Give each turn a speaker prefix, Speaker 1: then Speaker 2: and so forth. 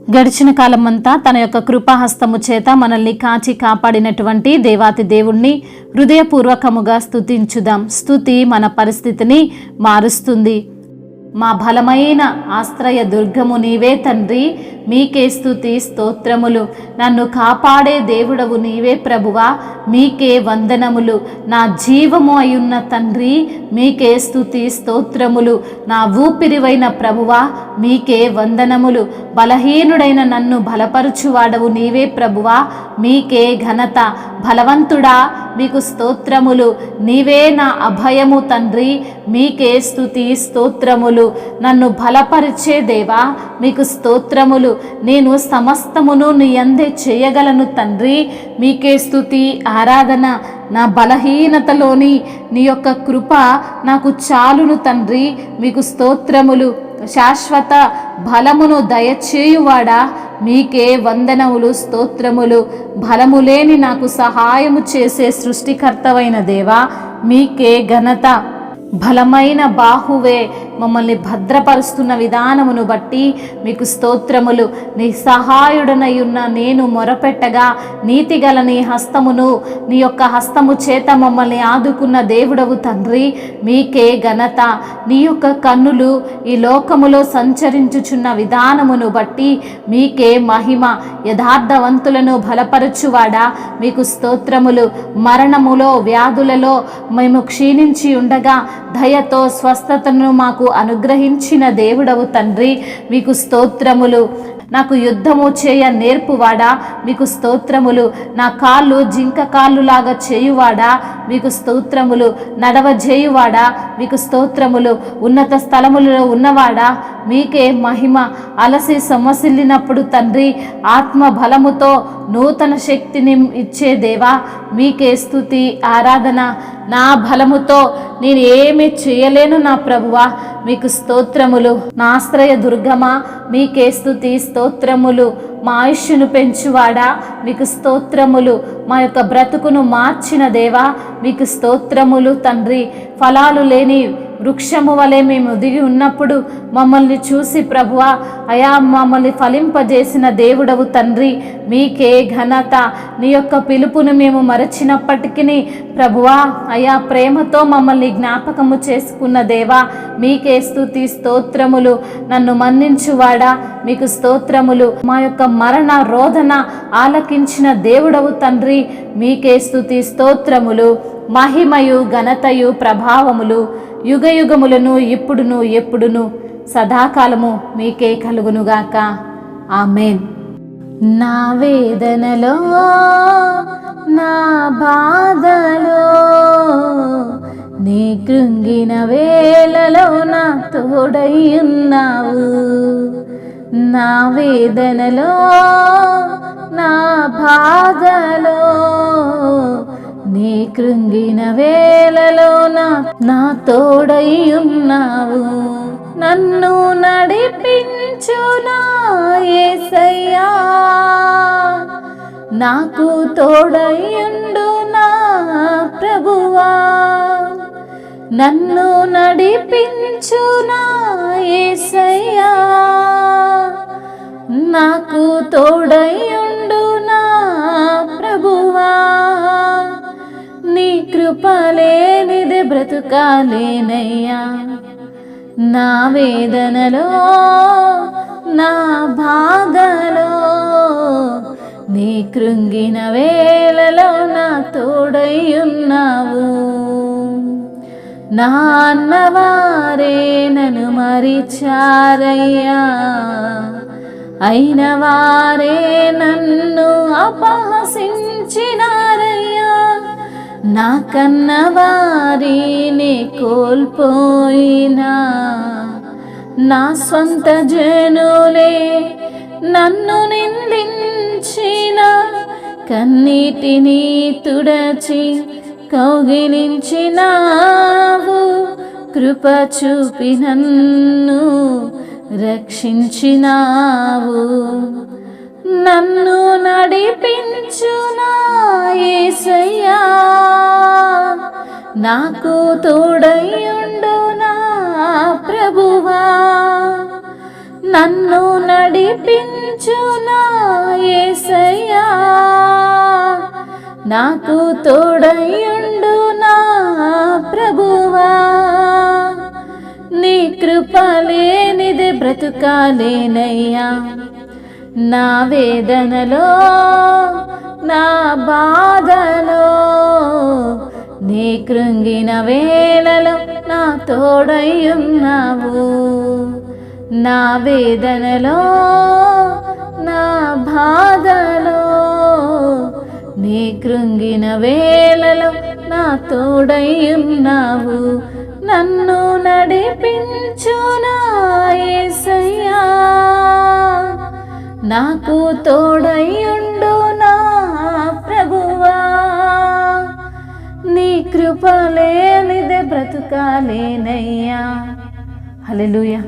Speaker 1: గడిచిన కాలమంతా తన యొక్క కృపాహస్తము చేత మనల్ని కాచి కాపాడినటువంటి దేవాతి దేవుణ్ణి హృదయపూర్వకముగా స్తుతించుదాం. స్తుతి మన పరిస్థితిని మారుస్తుంది. మా బలమైన ఆశ్రయ దుర్గము నీవే తండ్రి, మీకే స్తుతి స్తోత్రములు. నన్ను కాపాడే దేవుడవు నీవే ప్రభువా, మీకే వందనములు. నా జీవము అయున్న తండ్రి, మీకే స్తుతి స్తోత్రములు. నా ఊపిరివైన ప్రభువా, మీకే వందనములు. బలహీనుడైన నన్ను బలపరుచువాడవు నీవే ప్రభువా, మీకే ఘనత. బలవంతుడా, మీకు స్తోత్రములు. నీవే నా అభయము తండ్రి, మీకే స్తుతి స్తోత్రములు. నన్ను బలపరిచే దేవా, మీకు స్తోత్రములు. నేను సమస్తమును నీ యందే చేయగలను తండ్రి, మీకే స్తుతి ఆరాధన. నా బలహీనతలోని నీ యొక్క కృప నాకు చాలును తండ్రి, మీకు స్తోత్రములు. శాశ్వత బలమును దయచేయువాడా, మీకే వందనములు స్తోత్రములు. బలము లేని నాకు సహాయము చేసే సృష్టికర్తవైన దేవా, మీకే ఘనత. బలమైన బాహువే మమ్మల్ని భద్రపరుస్తున్న విధానమును బట్టి మీకు స్తోత్రములు. నీ సహాయుడనై ఉన్న నేను మొరపెట్టగా నీతిగల నీ హస్తమును, నీ యొక్క హస్తము చేత మమ్మల్ని ఆదుకున్న దేవుడవు తండ్రి, మీకే ఘనత. నీ యొక్క కన్నులు ఈ లోకములో సంచరించుచున్న విధానమును బట్టి మీకే మహిమ. యథార్థవంతులను బలపరచువాడా, మీకు స్తోత్రములు. మరణములో వ్యాధులలో మేము క్షీణించి ఉండగా దయతో స్వస్థతను మాకు అనుగ్రహించిన దేవుడవు తండ్రి, మీకు స్తోత్రములు. నాకు యుద్ధము చేయ నేర్పువాడా, మీకు స్తోత్రములు. నా కాళ్ళు జింక కాళ్ళులాగా చేయువాడా, మీకు స్తోత్రములు. నడవజేయువాడా, మీకు స్తోత్రములు. ఉన్నత స్థలములలో ఉన్నవాడా, మీకే మహిమ. అలసి సొమ్మసిల్లినప్పుడు తండ్రి, ఆత్మ బలముతో నూతన శక్తిని ఇచ్చే దేవా, మీకే స్తుతి ఆరాధన. నా బలముతో నేను ఏమి చేయలేను నా ప్రభువా, మీకు స్తోత్రములు. నా ఆశ్రయ దుర్గమా, మీకే స్తుతి స్తోత్రములు. మా ఆయుష్ను పెంచువాడా, మీకు స్తోత్రములు. మా యొక్క బ్రతుకును మార్చిన దేవా, మీకు స్తోత్రములు తండ్రి. ఫలాలు లేని వృక్షము వలె మేము దిగి ఉన్నప్పుడు మమ్మల్ని చూసి ప్రభువా, అయా మమ్మల్ని ఫలింపజేసిన దేవుడవు తండ్రి, మీకే ఘనత. నీ యొక్క పిలుపును మేము మరచినప్పటికీ ప్రభువా, అయా ప్రేమతో మమ్మల్ని జ్ఞాపకము చేసుకున్న దేవా, మీకే స్తుతి స్తోత్రములు. నన్ను మన్నించువాడా, మీకు స్తోత్రములు. మా యొక్క మరణ రోదన ఆలకించిన దేవుడవు తండ్రి, మీకే స్తుతి స్తోత్రములు. మహిమయు ఘనతయు ప్రభావములు యుగయుగములను ఇప్పుడును ఎప్పుడును సదాకాలము మీకే కలుగునుగాక. ఆమేన్. నా వేదనలో నా బాధలో నీ కృంగిన వేళలో నా తోడై ఉన్నావు. నా వేదనలో నా బాధలో నీ కృంగిన వేళలో నా తోడై ఉన్నావు. నన్ను నడిపించు నా యేసయ్యా, నాకు తోడై ఉండు నా ప్రభువా. నన్ను నడిపించు నా యేసయ్యా, నాకు తోడై ఉండు నా ప్రభువా. నీ కృపలేనిది బ్రతుకాలేనయ్యా. నా వేదనలో నా బాధలో నీ కృంగిన వేళలో నా తోడై ఉన్నావు. నా అన్నవారే నన్ను మరిచారయ్యా, అయిన వారే నన్ను అపహసించినారయ్యా. నా కన్నవారిని కోల్పోయినా నా స్వంత జనులే నన్ను నిందించిన, కన్నీటిని తుడచి కౌగిలించినావు. కృప చూపి నన్ను రక్షించినావు. నన్ను నడిపించు నా యేసయ్యా, నాకు తోడై ఉండు నా ప్రభువా. నన్ను నడిపించు నాకు తోడయుండు నా ప్రభువా. నీ కృప లేనిదే బ్రతుకాలేనయ్యా. నా వేదనలో నా బాధలో నీ కృంగిన వేళలో నా తోడయ్యున్నావు. నా వేదనలో నా బాధలో నీ కృంగిన వేళలో నా తోడయ్యున్నావు. నన్ను నడిపించు నా యేసయ్యా. నాకు తోడయ్యుండు నా ప్రభువా. నీ కృప లేనిదే బ్రతుకాలేనయ్యా. హల్లెలూయా.